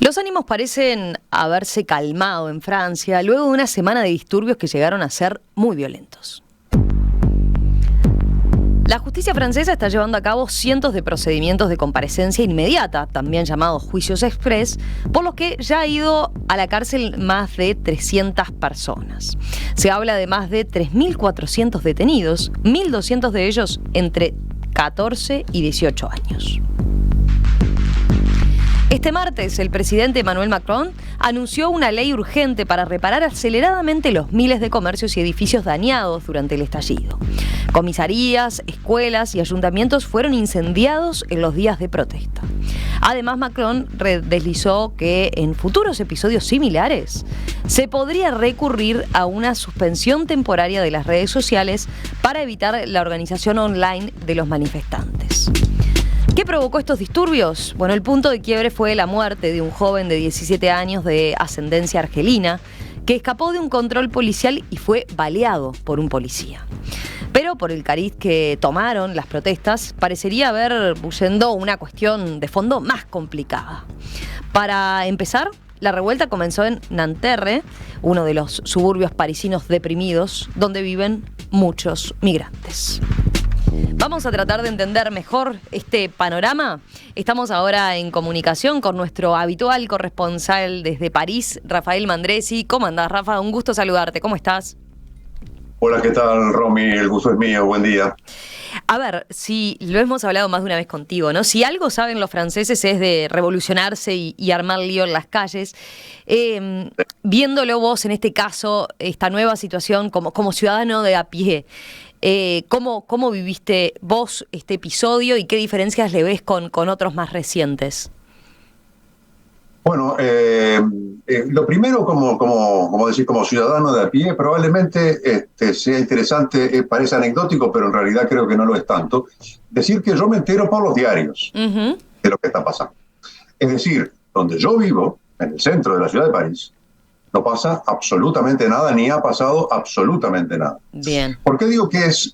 Los ánimos parecen haberse calmado en Francia luego de una semana de disturbios que llegaron a ser muy violentos. La justicia francesa está llevando a cabo cientos de procedimientos de comparecencia inmediata, también llamados juicios express, por los que ya ha ido a la cárcel más de 300 personas. Se habla de más de 3.400 detenidos, 1.200 de ellos entre 14 y 18 años. Este martes, el presidente Emmanuel Macron anunció una ley urgente para reparar aceleradamente los miles de comercios y edificios dañados durante el estallido. Comisarías, escuelas y ayuntamientos fueron incendiados en los días de protesta. Además, Macron deslizó que en futuros episodios similares se podría recurrir a una suspensión temporaria de las redes sociales para evitar la organización online de los manifestantes. ¿Qué provocó estos disturbios? Bueno, el punto de quiebre fue la muerte de un joven de 17 años de ascendencia argelina que escapó de un control policial y fue baleado por un policía. Pero por el cariz que tomaron las protestas, parecería haber bullendo una cuestión de fondo más complicada. Para empezar, la revuelta comenzó en Nanterre, uno de los suburbios parisinos deprimidos, donde viven muchos migrantes. Vamos a tratar de entender mejor este panorama. Estamos ahora en comunicación con nuestro habitual corresponsal desde París, Rafael Mandresi. ¿Cómo andás, Rafa? Un gusto saludarte. ¿Cómo estás? Hola, ¿qué tal, Romy? El gusto es mío. Buen día. A ver, si lo hemos hablado más de una vez contigo, ¿no? Si algo saben los franceses es de revolucionarse y armar lío en las calles. Viéndolo vos en este caso, esta nueva situación como ciudadano de a pie, ¿cómo viviste vos este episodio y qué diferencias le ves con otros más recientes? Bueno, lo primero, como ciudadano de a pie, probablemente sea interesante, parece anecdótico, pero en realidad creo que no lo es tanto, decir que yo me entero por los diarios de lo que está pasando. Es decir, donde yo vivo, en el centro de la ciudad de París, no pasa absolutamente nada, ni ha pasado absolutamente nada. Bien. ¿Por qué digo que es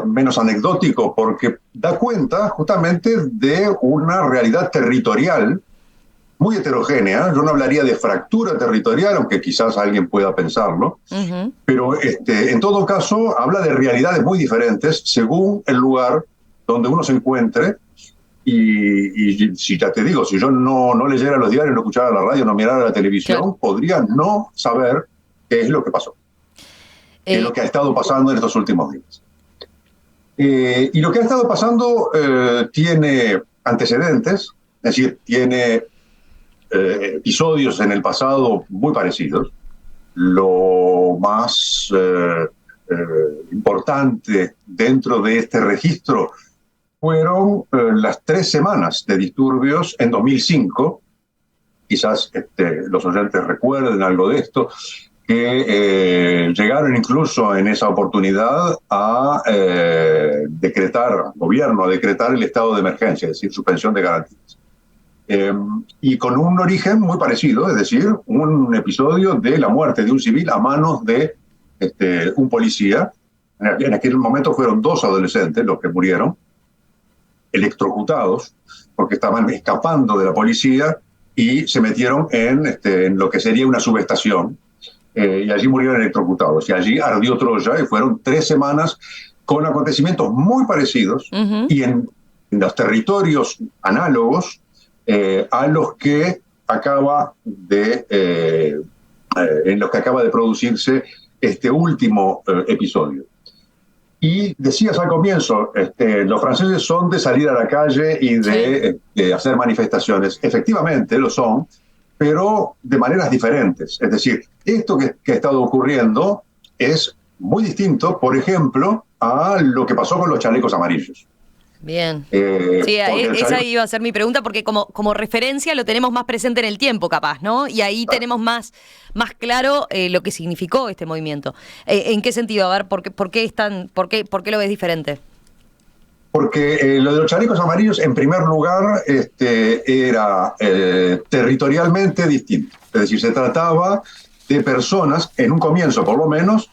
menos anecdótico? Porque da cuenta justamente de una realidad territorial muy heterogénea. Yo no hablaría de fractura territorial, aunque quizás alguien pueda pensarlo, pero en todo caso habla de realidades muy diferentes según el lugar donde uno se encuentre. Y si ya te digo, si yo no leyera los diarios, no escuchara la radio, no mirara la televisión, claro, podría no saber qué es lo que pasó, qué es lo que ha estado pasando en estos últimos días. Y lo que ha estado pasando tiene antecedentes, es decir, tiene episodios en el pasado muy parecidos. Lo más importante dentro de este registro fueron las 3 semanas de disturbios en 2005. Quizás los oyentes recuerden algo de esto, que llegaron incluso en esa oportunidad a decretar el estado de emergencia, es decir, suspensión de garantías. Y con un origen muy parecido, es decir, un episodio de la muerte de un civil a manos de un policía. En aquel momento fueron 2 adolescentes los que murieron, electrocutados, porque estaban escapando de la policía y se metieron en lo que sería una subestación, y allí murieron electrocutados. Y allí ardió Troya y fueron 3 semanas con acontecimientos muy parecidos y en los territorios análogos a los que acaba de producirse este último episodio. Y decías al comienzo, los franceses son de salir a la calle y de hacer manifestaciones. Efectivamente lo son, pero de maneras diferentes. Es decir, esto que ha estado ocurriendo es muy distinto, por ejemplo, a lo que pasó con los chalecos amarillos. Bien. Sí, esa iba a ser mi pregunta, porque como referencia lo tenemos más presente en el tiempo, capaz, ¿no? Y ahí tenemos más claro lo que significó este movimiento. ¿En qué sentido? A ver, ¿por qué lo ves diferente? Porque lo de los chalecos amarillos, en primer lugar, era territorialmente distinto. Es decir, se trataba de personas, en un comienzo por lo menos,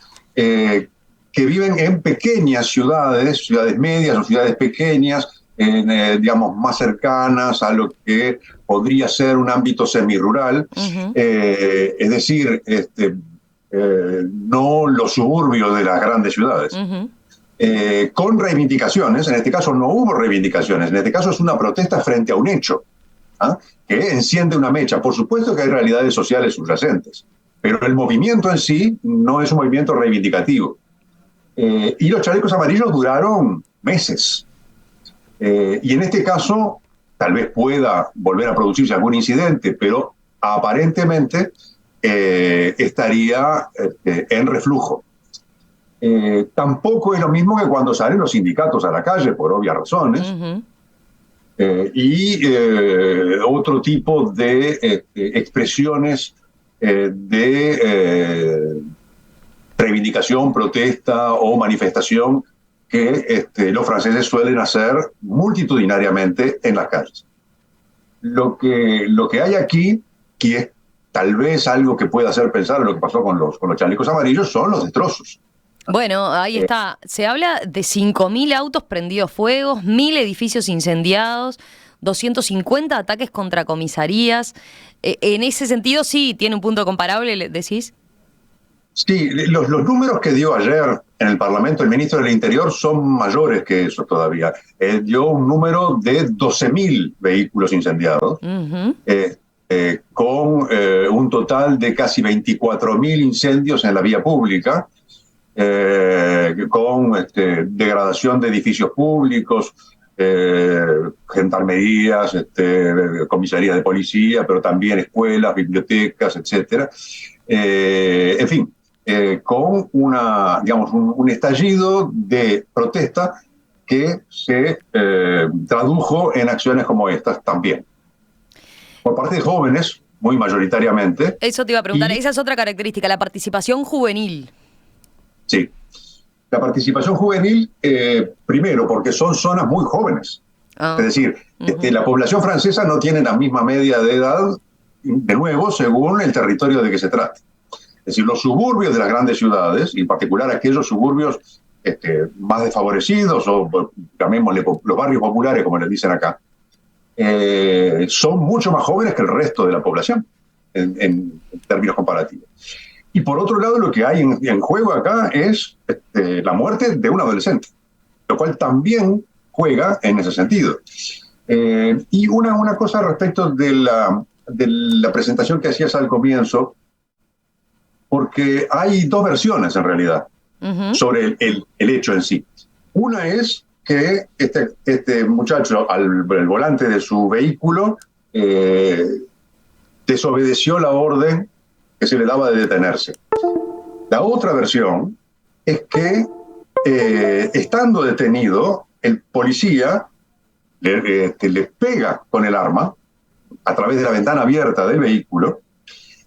que viven en pequeñas ciudades medias o ciudades pequeñas, digamos, más cercanas a lo que podría ser un ámbito semirural, es decir, no los suburbios de las grandes ciudades. Con reivindicaciones. En este caso no hubo reivindicaciones, en este caso es una protesta frente a un hecho, que enciende una mecha. Por supuesto que hay realidades sociales subyacentes, pero el movimiento en sí no es un movimiento reivindicativo. Y los chalecos amarillos duraron meses. Y en este caso tal vez pueda volver a producirse algún incidente, pero aparentemente estaría en reflujo. Tampoco es lo mismo que cuando salen los sindicatos a la calle, por obvias razones, y otro tipo de expresiones de reivindicación, protesta o manifestación que los franceses suelen hacer multitudinariamente en las calles. Lo que hay aquí, que es tal vez algo que pueda hacer pensar en lo que pasó con los chalecos amarillos, son los destrozos. Bueno, ahí está. Se habla de 5.000 autos prendidos fuegos, 1.000 edificios incendiados, 250 ataques contra comisarías. En ese sentido, sí, tiene un punto comparable, decís. Sí, los números que dio ayer en el Parlamento el ministro del Interior son mayores que eso todavía. Dio un número de 12.000 vehículos incendiados, con un total de casi 24.000 incendios en la vía pública, con degradación de edificios públicos, gendarmerías, comisarías de policía, pero también escuelas, bibliotecas, etcétera. En fin, con un estallido de protesta que se tradujo en acciones como estas también. Por parte de jóvenes, muy mayoritariamente. Eso te iba a preguntar, esa es otra característica, la participación juvenil. Sí. La participación juvenil, primero, porque son zonas muy jóvenes. Es decir, la población francesa no tiene la misma media de edad, de nuevo, según el territorio de que se trate. Es decir, los suburbios de las grandes ciudades, y en particular aquellos suburbios más desfavorecidos, o llamémosle los barrios populares, como les dicen acá, son mucho más jóvenes que el resto de la población, en términos comparativos. Y por otro lado, lo que hay en juego acá es la muerte de un adolescente, lo cual también juega en ese sentido. Y una cosa respecto de la presentación que hacías al comienzo, porque hay dos versiones en realidad sobre el hecho en sí. Una es que este muchacho al volante de su vehículo desobedeció la orden que se le daba de detenerse. La otra versión es que estando detenido, el policía le pega con el arma a través de la ventana abierta del vehículo,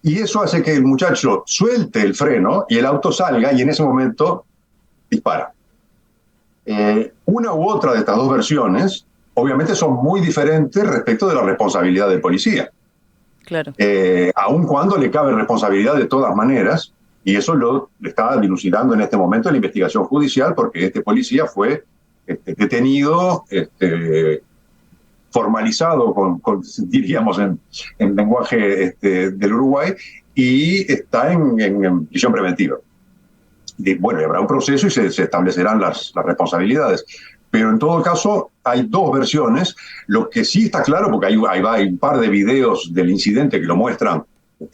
y eso hace que el muchacho suelte el freno y el auto salga, y en ese momento dispara. Una u otra de estas dos versiones obviamente son muy diferentes respecto de la responsabilidad del policía. Claro. Aun cuando le cabe responsabilidad de todas maneras, y eso lo está dilucidando en este momento la investigación judicial, porque este policía fue detenido, formalizado, diríamos en lenguaje del Uruguay, y está en prisión preventiva. Bueno, y habrá un proceso y se establecerán las responsabilidades. Pero en todo caso, hay dos versiones. Lo que sí está claro, porque hay un par de videos del incidente que lo muestran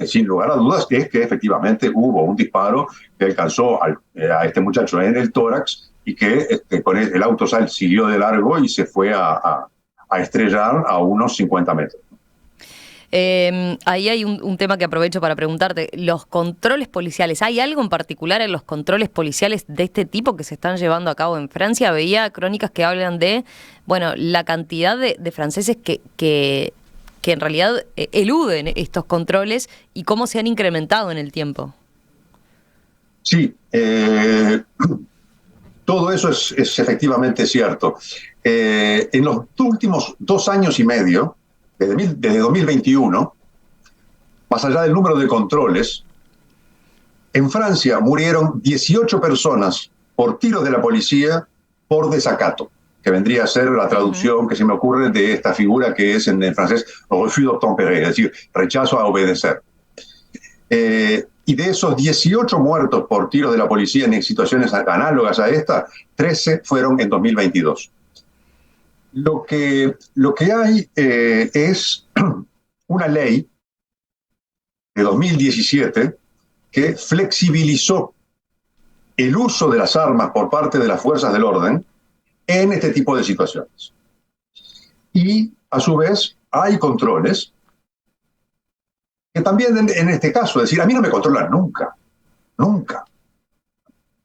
sin lugar a dudas, es que efectivamente hubo un disparo que alcanzó a este muchacho en el tórax y que con el auto siguió de largo y se fue a estrellar a unos 50 metros. Ahí hay un tema que aprovecho para preguntarte. Los controles policiales, ¿hay algo en particular en los controles policiales de este tipo que se están llevando a cabo en Francia? Veía crónicas que hablan de, bueno, la cantidad de franceses que en realidad eluden estos controles y cómo se han incrementado en el tiempo. Sí, todo eso es efectivamente cierto. En los últimos 2 años y medio, desde 2021, más allá del número de controles, en Francia murieron 18 personas por tiros de la policía por desacato. que vendría a ser la traducción que se me ocurre de esta figura que es en francés refus d'obtempérer, es decir, rechazo a obedecer. Y de esos 18 muertos por tiros de la policía en situaciones análogas a esta, 13 fueron en 2022. Lo que hay es una ley de 2017 que flexibilizó el uso de las armas por parte de las fuerzas del orden en este tipo de situaciones. Y, a su vez, hay controles que también en este caso, es decir, a mí no me controlan nunca, nunca.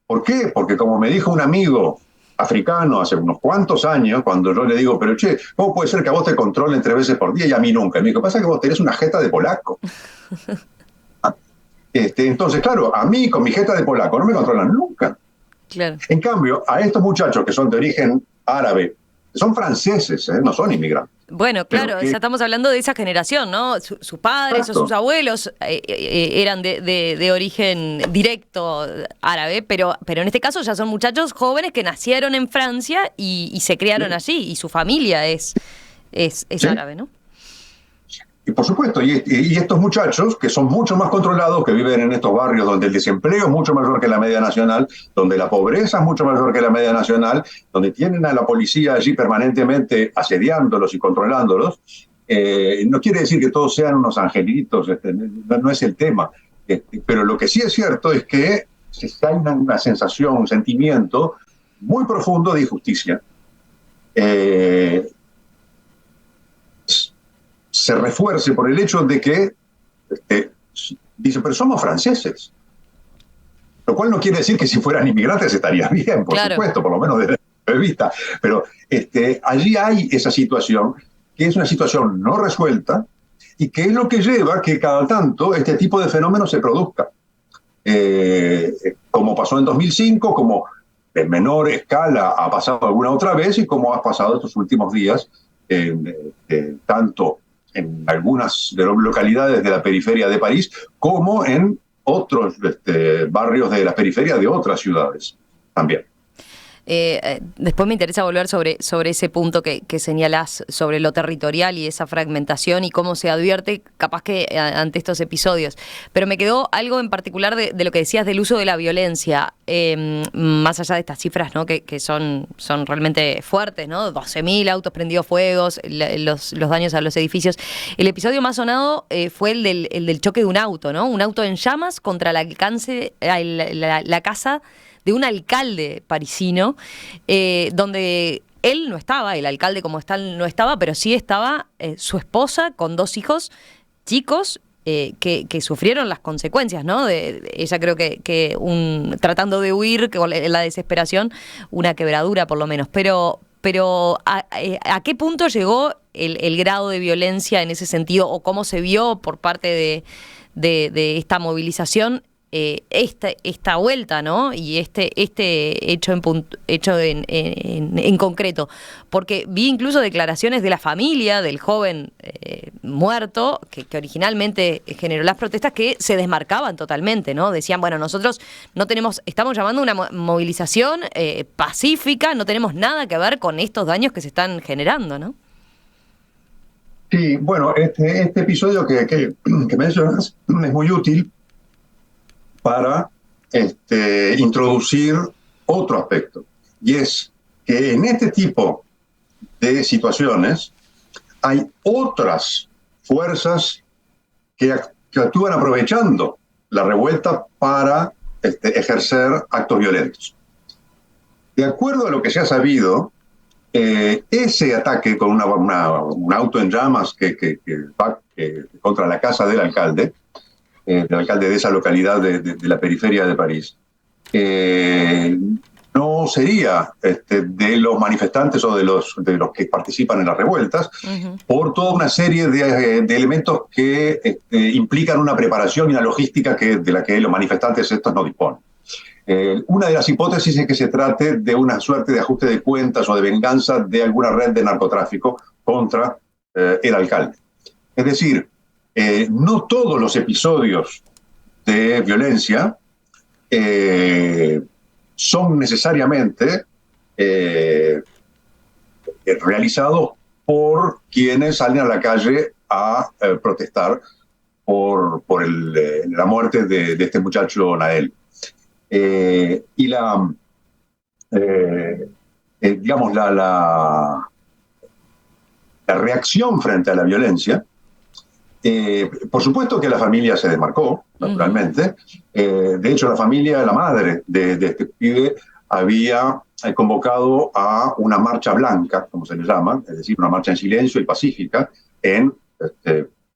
¿Por qué? Porque como me dijo un amigo africano hace unos cuantos años, cuando yo le digo, pero che, ¿cómo puede ser que a vos te controlen 3 veces por día y a mí nunca? Y me dijo, pasa que vos tenés una jeta de polaco. Entonces, claro, a mí con mi jeta de polaco no me controlan nunca. Claro. En cambio, a estos muchachos que son de origen árabe, son franceses, no son inmigrantes. Bueno, claro, ya estamos hablando de esa generación, ¿no? Sus padres o sus abuelos eran de origen directo árabe, pero en este caso ya son muchachos jóvenes que nacieron en Francia y se criaron allí, y su familia es árabe, ¿no? Y por supuesto, y estos muchachos que son mucho más controlados, que viven en estos barrios donde el desempleo es mucho mayor que la media nacional, donde la pobreza es mucho mayor que la media nacional, donde tienen a la policía allí permanentemente asediándolos y controlándolos, no quiere decir que todos sean unos angelitos, no es el tema. Pero lo que sí es cierto es que hay una sensación, un sentimiento muy profundo de injusticia. Se refuerce por el hecho de que dice, pero somos franceses. Lo cual no quiere decir que si fueran inmigrantes estaría bien, por supuesto, por lo menos desde mi vista. Pero allí hay esa situación, que es una situación no resuelta, y que es lo que lleva a que cada tanto este tipo de fenómenos se produzca. Como pasó en 2005, como en menor escala ha pasado alguna otra vez, y como ha pasado estos últimos días, tanto en algunas de las localidades de la periferia de París, como en otros barrios de la periferia de otras ciudades también. Después me interesa volver sobre ese punto que señalás sobre lo territorial y esa fragmentación y cómo se advierte, capaz que ante estos episodios. Pero me quedó algo en particular de lo que decías del uso de la violencia, más allá de estas cifras, ¿no? que son realmente fuertes, ¿no? 12.000 autos prendidos fuegos, los daños a los edificios. El episodio más sonado fue el del choque de un auto, ¿no? Un auto en llamas contra la casa de un alcalde parisino, donde él no estaba, el alcalde como tal no estaba, pero sí estaba su esposa con 2 hijos chicos que sufrieron las consecuencias, ¿no? Ella creo que tratando de huir con la desesperación, una quebradura por lo menos. Pero ¿a qué punto llegó el grado de violencia en ese sentido, o cómo se vio por parte de esta movilización esta vuelta, ¿no? Y este hecho en concreto, porque vi incluso declaraciones de la familia del joven muerto que originalmente generó las protestas, que se desmarcaban totalmente, ¿no? Decían, bueno, nosotros estamos llamando a una movilización pacífica, no tenemos nada que ver con estos daños que se están generando, ¿no? Sí, bueno, este episodio que mencionas es muy útil para introducir otro aspecto, y es que en este tipo de situaciones hay otras fuerzas que actúan aprovechando la revuelta para ejercer actos violentos. De acuerdo a lo que se ha sabido, ese ataque con un auto en llamas que va contra la casa del alcalde de esa localidad de la periferia de París, no sería de los manifestantes o de los que participan en las revueltas, por toda una serie de elementos que implican una preparación y una logística de la que los manifestantes estos no disponen. Una de las hipótesis es que se trate de una suerte de ajuste de cuentas o de venganza de alguna red de narcotráfico contra el alcalde. Es decir, no todos los episodios de violencia son necesariamente realizados por quienes salen a la calle a protestar por la muerte de este muchacho Nael. Y digamos, la reacción frente a la violencia, por supuesto que la familia se desmarcó, naturalmente. De hecho, la madre de este pibe, había convocado a una marcha blanca, como se le llama, es decir, una marcha en silencio y pacífica, en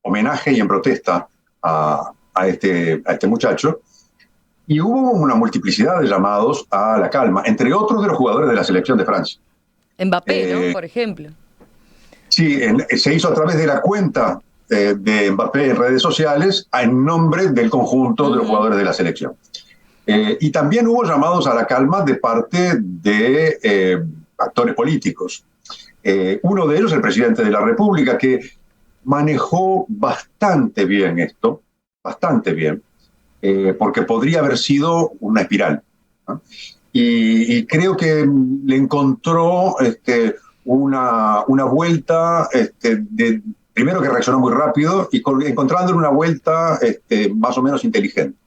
homenaje y en protesta a este muchacho. Y hubo una multiplicidad de llamados a la calma, entre otros de los jugadores de la selección de Francia. Mbappé, ¿no? Por ejemplo. Sí, se hizo a través de la cuenta de Mbappé en redes sociales en nombre del conjunto de los jugadores de la selección. Y también hubo llamados a la calma de parte de actores políticos. Uno de ellos, el presidente de la República, que manejó bastante bien esto, bastante bien, porque podría haber sido una espiral, ¿no? Y creo que le encontró una vuelta, primero que reaccionó muy rápido y encontrándole una vuelta más o menos inteligente.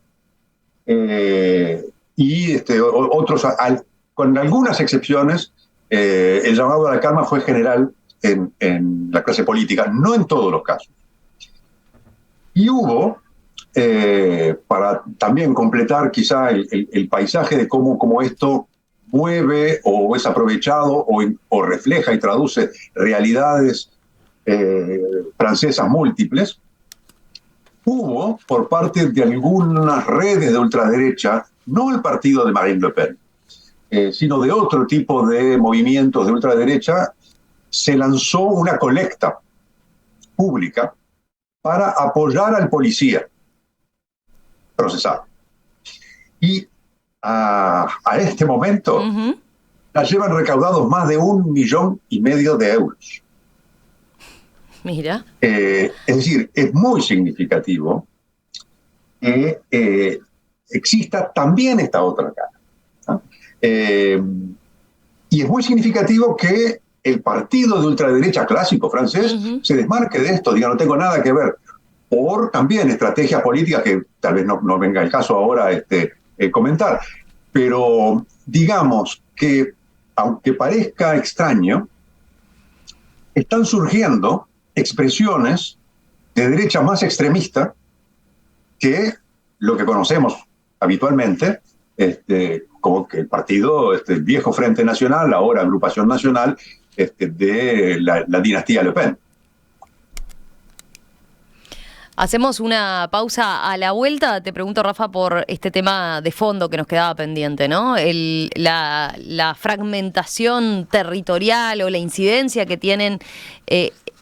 Otros, con algunas excepciones, el llamado a la calma fue general en la clase política, no en todos los casos. Y hubo, para también completar quizá el paisaje de cómo esto mueve o es aprovechado o refleja y traduce realidades francesas múltiples, hubo por parte de algunas redes de ultraderecha, no el partido de Marine Le Pen, sino de otro tipo de movimientos de ultraderecha, se lanzó una colecta pública para apoyar al policía procesado. Y a este momento la llevan recaudados más de 1,5 millones de euros. Mira. Es decir, es muy significativo que exista también esta otra cara, ¿no? Y es muy significativo que el partido de ultraderecha clásico francés se desmarque de esto, diga, no tengo nada que ver, por también estrategias políticas que tal vez no venga el caso ahora comentar. Pero digamos que, aunque parezca extraño, están surgiendo expresiones de derecha más extremista que lo que conocemos habitualmente, como que el partido, el viejo Frente Nacional, ahora Agrupación Nacional, de la dinastía Le Pen. Hacemos una pausa. A la vuelta te pregunto, Rafa, por este tema de fondo que nos quedaba pendiente, ¿no? La fragmentación territorial o la incidencia que tienen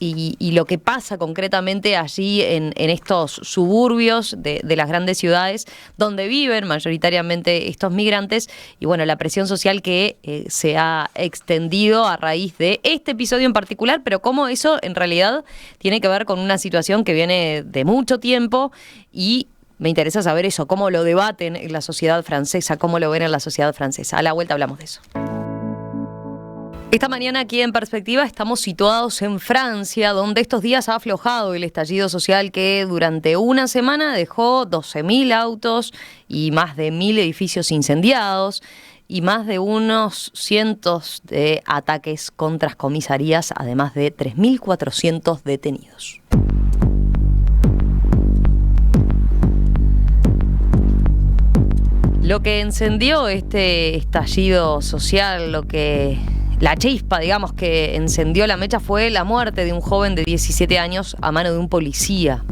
y lo que pasa concretamente allí en estos suburbios de las grandes ciudades donde viven mayoritariamente estos migrantes y bueno, la presión social que se ha extendido a raíz de este episodio en particular, pero cómo eso en realidad tiene que ver con una situación que viene de mucho tiempo y me interesa saber eso, cómo lo debaten en la sociedad francesa, cómo lo ven en la sociedad francesa. A la vuelta hablamos de eso. Esta mañana aquí en Perspectiva estamos situados en Francia, donde estos días ha aflojado el estallido social que durante una semana dejó 12.000 autos y más de 1.000 edificios incendiados y más de unos cientos de ataques contra comisarías, además de 3.400 detenidos. Lo que encendió este estallido social, la chispa, digamos, que encendió la mecha fue la muerte de un joven de 17 años a mano de un policía.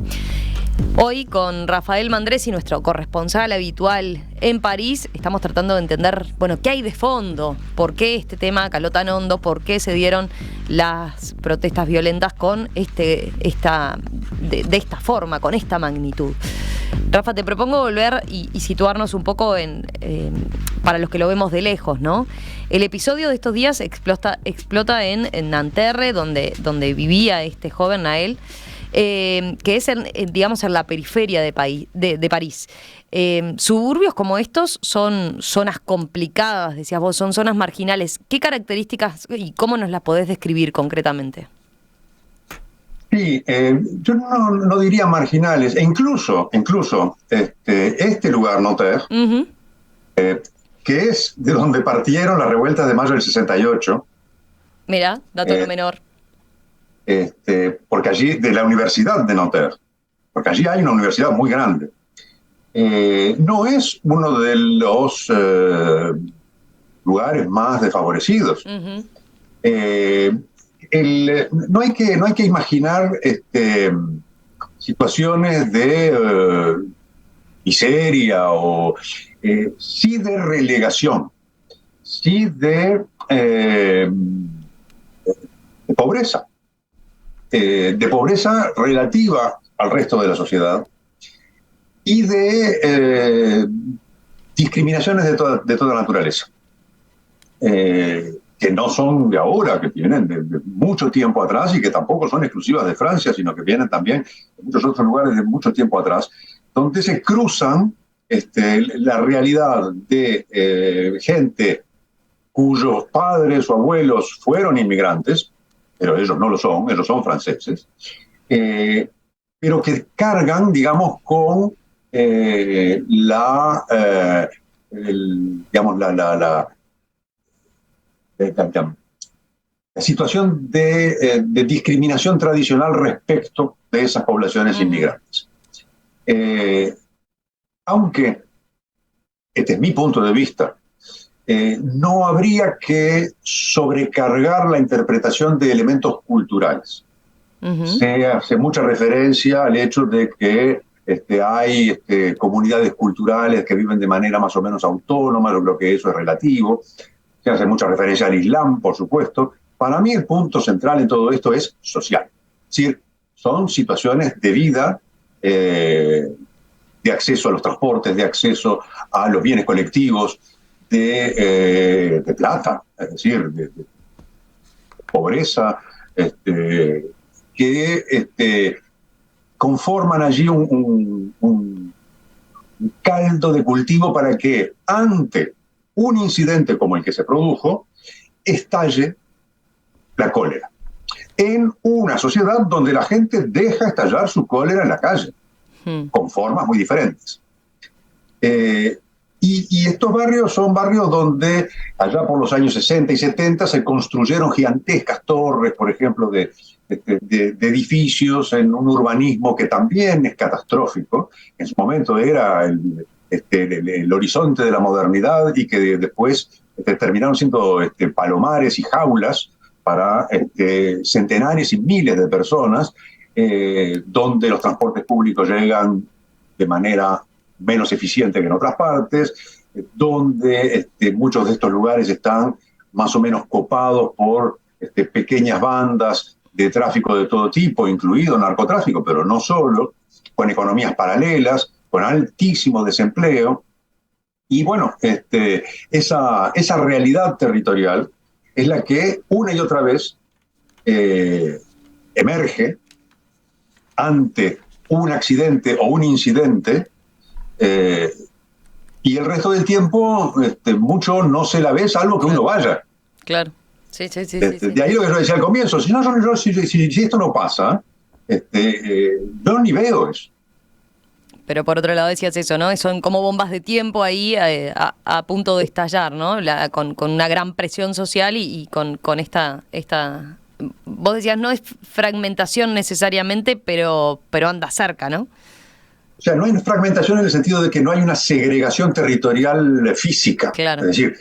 Hoy con Rafael Mandresi, nuestro corresponsal habitual en París, estamos tratando de entender, bueno, qué hay de fondo, por qué este tema caló tan hondo, por qué se dieron las protestas violentas con de esta forma, con esta magnitud. Rafa, te propongo volver y situarnos un poco para los que lo vemos de lejos, ¿no? El episodio de estos días explota en Nanterre, donde vivía este joven Nael. que es, digamos, en la periferia de París. Suburbios como estos son zonas complicadas, decías vos, son zonas marginales. ¿Qué características y cómo nos las podés describir concretamente? Sí, yo no diría marginales, e incluso este lugar, Nanterre, Uh-huh. que es de donde partieron las revueltas de mayo del 68, Mira, dato no eh, menor. porque allí, de la Universidad de Nanterre, porque allí hay una universidad muy grande. No es uno de los lugares más desfavorecidos. Uh-huh. Eh, no hay que imaginar situaciones de miseria o sí de relegación, sí de pobreza, de pobreza relativa al resto de la sociedad y de discriminaciones de toda naturaleza. Que no son de ahora, que vienen de mucho tiempo atrás y que tampoco son exclusivas de Francia, sino que vienen también de muchos otros lugares de mucho tiempo atrás, donde se cruzan la realidad de gente cuyos padres o abuelos fueron inmigrantes, pero ellos no lo son, ellos son franceses, pero que cargan, digamos, con digamos, la situación de discriminación tradicional respecto de esas poblaciones Uh-huh. inmigrantes. Aunque, este es mi punto de vista, no habría que sobrecargar la interpretación de elementos culturales. Uh-huh. Se hace mucha referencia al hecho de que hay comunidades culturales que viven de manera más o menos autónoma, yo creo que eso es relativo. Se hace mucha referencia al Islam, por supuesto. Para mí el punto central en todo esto es social. Es decir, son situaciones de vida, de acceso a los transportes, de acceso a los bienes colectivos, de plata, es decir, de pobreza, que conforman allí un caldo de cultivo para que ante un incidente como el que se produjo, estalle la cólera. En una sociedad donde la gente deja estallar su cólera en la calle, con formas muy diferentes. Y estos barrios son barrios donde allá por los años 60 y 70 se construyeron gigantescas torres, por ejemplo, de edificios en un urbanismo que también es catastrófico. En su momento era el horizonte de la modernidad y que después terminaron siendo palomares y jaulas para centenares y miles de personas, donde los transportes públicos llegan de manera menos eficiente que en otras partes, donde muchos de estos lugares están más o menos copados por pequeñas bandas de tráfico de todo tipo, incluido narcotráfico, pero no solo, con economías paralelas, con altísimo desempleo. Y bueno, esa realidad territorial es la que una y otra vez emerge ante un accidente o un incidente, y el resto del tiempo mucho no se la ve, salvo que uno vaya. Claro. Sí. De ahí lo que yo decía al comienzo, si esto no pasa, yo ni veo eso. Pero por otro lado decías eso, ¿no? Son como bombas de tiempo ahí a punto de estallar, ¿no? Con una gran presión social y con esta... Vos decías, no es fragmentación necesariamente, pero anda cerca, ¿no? O sea, no hay fragmentación en el sentido de que no hay una segregación territorial física. Claro. Es decir,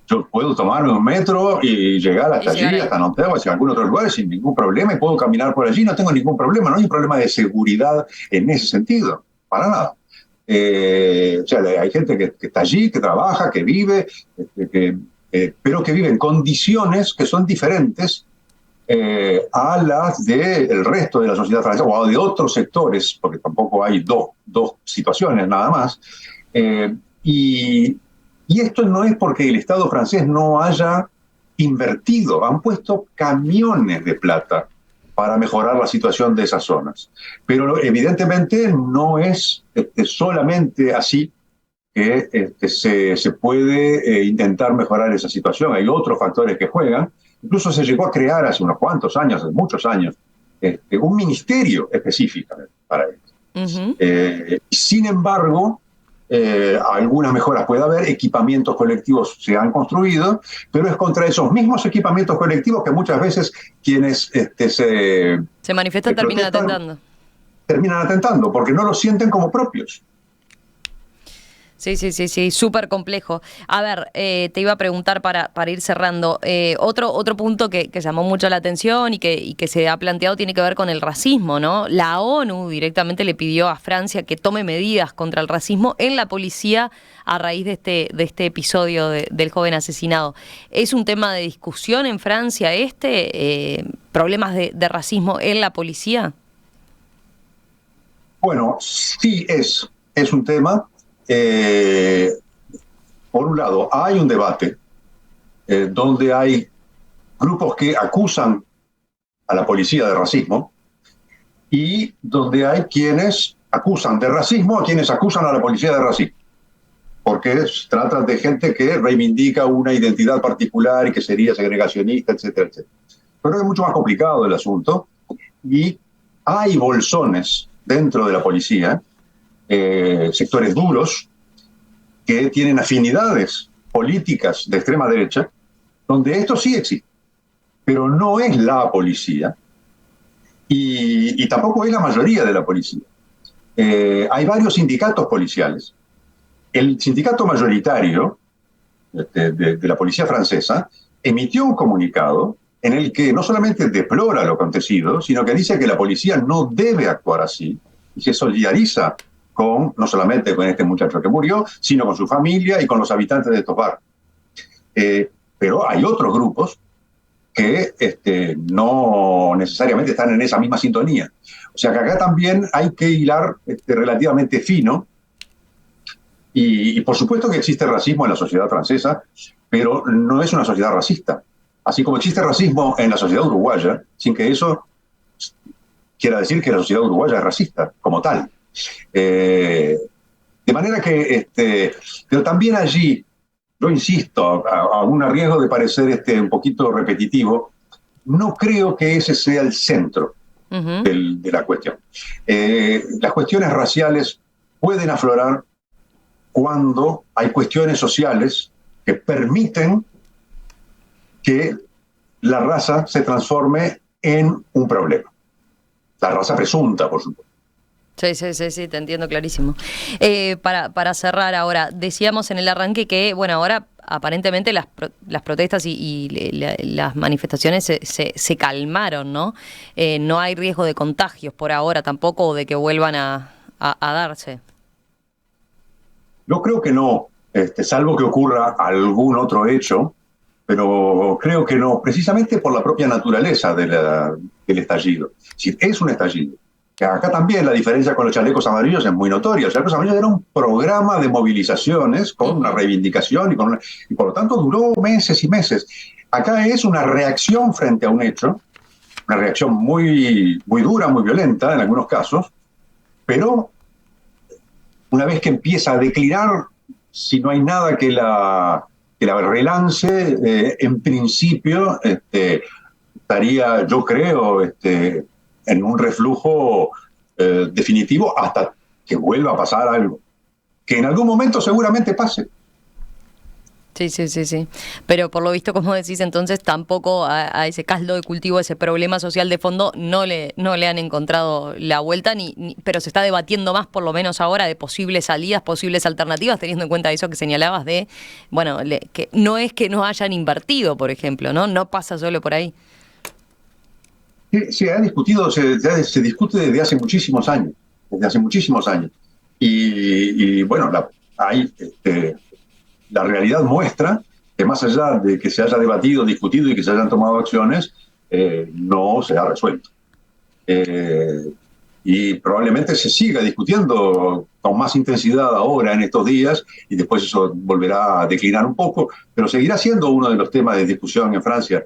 yo puedo tomarme un metro y llegar hasta allí, hasta Nanterre o hacia algún otro lugar sin ningún problema, y puedo caminar por allí, no tengo ningún problema, no hay un problema de seguridad en ese sentido, para nada. O sea, hay gente que está allí, que trabaja, que vive, pero que vive en condiciones que son diferentes a las del resto de la sociedad francesa o de otros sectores, porque tampoco hay dos situaciones nada más. Y esto no es porque el Estado francés no haya invertido, han puesto camiones de plata para mejorar la situación de esas zonas. Pero evidentemente no es solamente así que se puede intentar mejorar esa situación. Hay otros factores que juegan. Incluso se llegó a crear hace unos cuantos años, hace muchos años, un ministerio específico para esto. Sin embargo, algunas mejoras puede haber, equipamientos colectivos se han construido, pero es contra esos mismos equipamientos colectivos que muchas veces quienes se manifiestan terminan atentando, porque no los sienten como propios. Sí, súper complejo. A ver, te iba a preguntar para ir cerrando, otro punto que llamó mucho la atención y que se ha planteado tiene que ver con el racismo, ¿no? La ONU directamente le pidió a Francia que tome medidas contra el racismo en la policía a raíz de este episodio del joven asesinado. ¿Es un tema de discusión en Francia problemas de racismo en la policía? Bueno, sí es un tema. Por un lado, hay un debate donde hay grupos que acusan a la policía de racismo y donde hay quienes acusan de racismo a quienes acusan a la policía de racismo, porque se trata de gente que reivindica una identidad particular y que sería segregacionista, etcétera, etcétera. Pero es mucho más complicado el asunto y hay bolsones dentro de la policía, sectores duros que tienen afinidades políticas de extrema derecha, donde esto sí existe, pero no es la policía y tampoco es la mayoría de la policía. Hay varios sindicatos policiales. El sindicato mayoritario de la policía francesa emitió un comunicado en el que no solamente deplora lo acontecido, sino que dice que la policía no debe actuar así y se solidariza no solamente con este muchacho que murió, sino con su familia y con los habitantes de estos barrios. Pero hay otros grupos que no necesariamente están en esa misma sintonía. O sea que acá también hay que hilar relativamente fino y por supuesto que existe racismo en la sociedad francesa, pero no es una sociedad racista. Así como existe racismo en la sociedad uruguaya, sin que eso quiera decir que la sociedad uruguaya es racista como tal. De manera que, pero también allí, yo insisto, a un riesgo de parecer un poquito repetitivo, no creo que ese sea el centro de la cuestión. Las cuestiones raciales pueden aflorar cuando hay cuestiones sociales que permiten que la raza se transforme en un problema. La raza presunta, por supuesto. Sí, te entiendo clarísimo. Para cerrar ahora, decíamos en el arranque que, bueno, ahora aparentemente las protestas y las manifestaciones se calmaron, ¿no? No hay riesgo de contagios por ahora tampoco o de que vuelvan a darse. Yo creo que no, salvo que ocurra algún otro hecho, pero creo que no, precisamente por la propia naturaleza del estallido. Si es un estallido. Acá también la diferencia con los chalecos amarillos es muy notoria. Los chalecos amarillos era un programa de movilizaciones con una reivindicación y por lo tanto duró meses y meses. Acá es una reacción frente a un hecho, una reacción muy, muy dura, muy violenta en algunos casos, pero una vez que empieza a declinar, si no hay nada que la relance, en principio estaría, yo creo, en un reflujo definitivo hasta que vuelva a pasar algo. Que en algún momento seguramente pase. Sí. Pero por lo visto, como decís, entonces tampoco a ese caldo de cultivo, ese problema social de fondo, no le han encontrado la vuelta, pero se está debatiendo más, por lo menos ahora, de posibles salidas, posibles alternativas, teniendo en cuenta eso que señalabas de, bueno, que no es que no hayan invertido, por ejemplo, ¿no? No pasa solo por ahí. Se ha discutido, se discute desde hace muchísimos años. Y bueno, la realidad muestra que más allá de que se haya debatido, discutido y que se hayan tomado acciones, no se ha resuelto. Y probablemente se siga discutiendo con más intensidad ahora en estos días y después eso volverá a declinar un poco, pero seguirá siendo uno de los temas de discusión en Francia,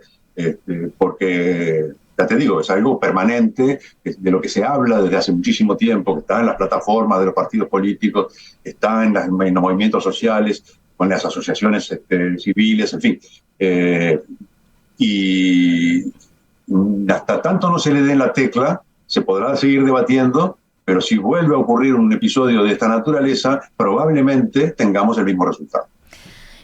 porque ya te digo, es algo permanente, de lo que se habla desde hace muchísimo tiempo, que está en las plataformas de los partidos políticos, está en los movimientos sociales, con las asociaciones civiles, en fin. Y hasta tanto no se le dé en la tecla, se podrá seguir debatiendo, pero si vuelve a ocurrir un episodio de esta naturaleza, probablemente tengamos el mismo resultado.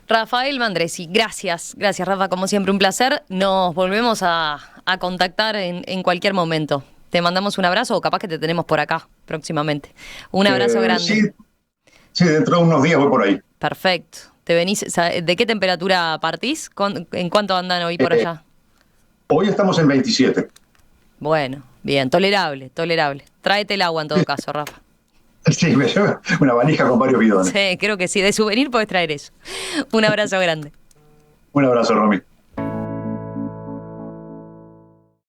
Rafael Mandresi, gracias. Gracias, Rafa, como siempre, un placer. Nos volvemos a contactar en cualquier momento. Te mandamos un abrazo o capaz que te tenemos por acá próximamente. Un abrazo grande. Sí, dentro de unos días voy por ahí. Perfecto. ¿Te venís? ¿De qué temperatura partís? ¿En cuánto andan hoy por allá? Hoy estamos en 27. Bueno, bien, tolerable. Tráete el agua en todo caso, Rafa. Sí, me llevo una valija con varios bidones. Sí, creo que sí. De souvenir podés traer eso. Un abrazo grande. Un abrazo, Romy.